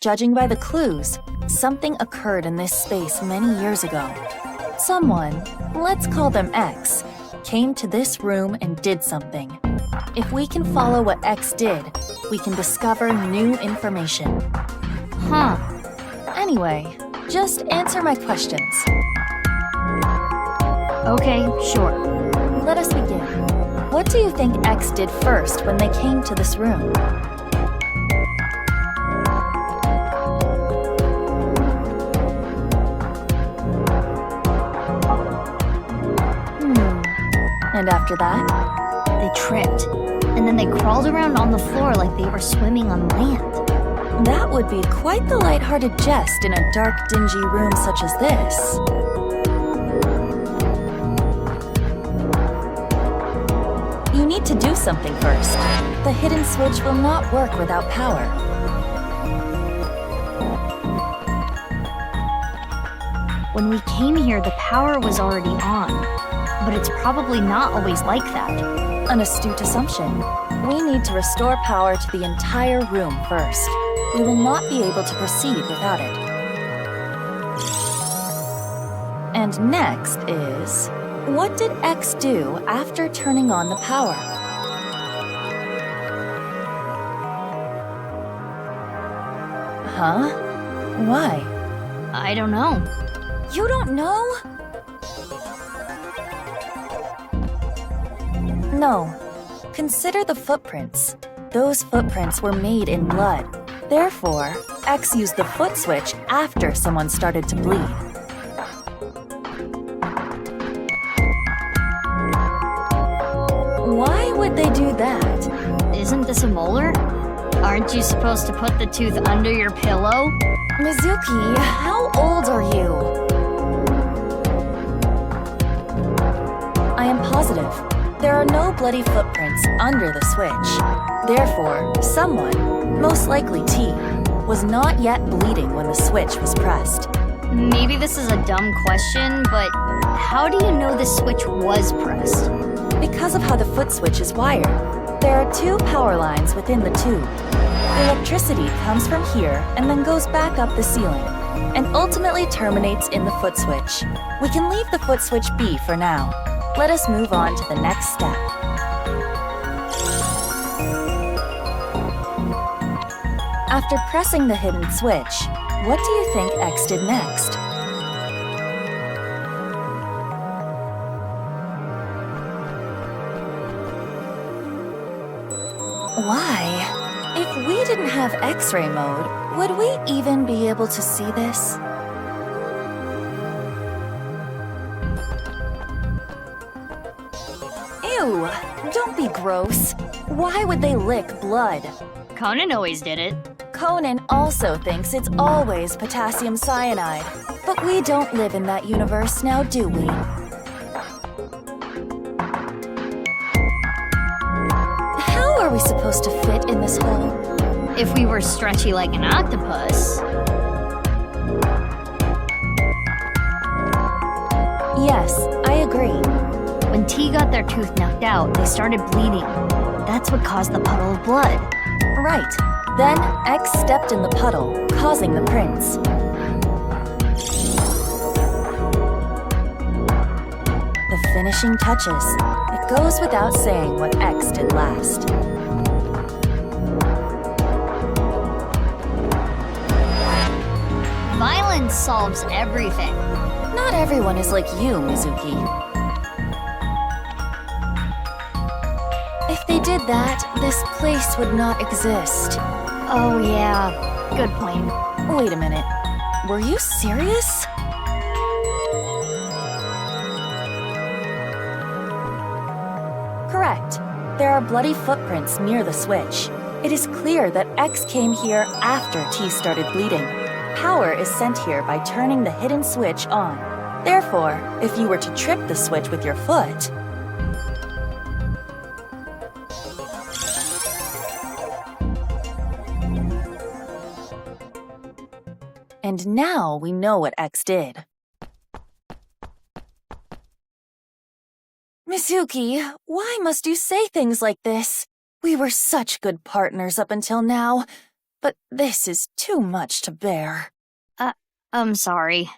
Judging by the clues, something occurred in this space many years ago. Someone, let's call them X, came to this room and did something. If we can follow what X did, we can discover new information. Huh. Anyway, just answer my questions. Okay, sure. Let us begin. What do you think X did first when they came to this room? And after that? They tripped, and then they crawled around on the floor like they were swimming on land. That would be quite the lighthearted jest in a dark, dingy room such as this. You need to do something first. The hidden switch will not work without power. When we came here, the power was already on. But it's probably not always like that. An astute assumption. We need to restore power to the entire room first. We will not be able to proceed without it. And next is, what did X do after turning on the power? Huh? Why? I don't know. You don't know? No. Consider the footprints. Those footprints were made in blood. Therefore, X used the foot switch after someone started to bleed. Why would they do that? Isn't this a molar? Aren't you supposed to put the tooth under your pillow? Mizuki, how old are you? I am positive. There are no bloody footprints under the switch. Therefore, someone, most likely T, was not yet bleeding when the switch was pressed. Maybe this is a dumb question, but how do you know the switch was pressed? Because of how the foot switch is wired, there are two power lines within the tube. Electricity comes from here and then goes back up the ceiling, and ultimately terminates in the foot switch. We can leave the foot switch be for now. Let us move on to the next step. After pressing the hidden switch, what do you think X did next? Why? If we didn't have X-ray mode, would we even be able to see this? Ew! Don't be gross. Why would they lick blood? Conan always did it. Conan also thinks it's always potassium cyanide. But we don't live in that universe now, do we? How are we supposed to fit in this hole? If we were stretchy like an octopus. Yes, I agree. When T got their tooth knocked out, they started bleeding. That's what caused the puddle of blood. Right. Then X stepped in the puddle, causing the prints. The finishing touches. It goes without saying what X did last. Violence solves everything. Not everyone is like you, Mizuki. If they did that, this place would not exist. Oh yeah, good point. Wait a minute. Were you serious? Correct. There are bloody footprints near the switch. It is clear that X came here after T started bleeding. Power is sent here by turning the hidden switch on. Therefore, if you were to trip the switch with your foot, and now we know what X did. Mizuki, why must you say things like this? We were such good partners up until now. but this is too much to bear. I'm sorry.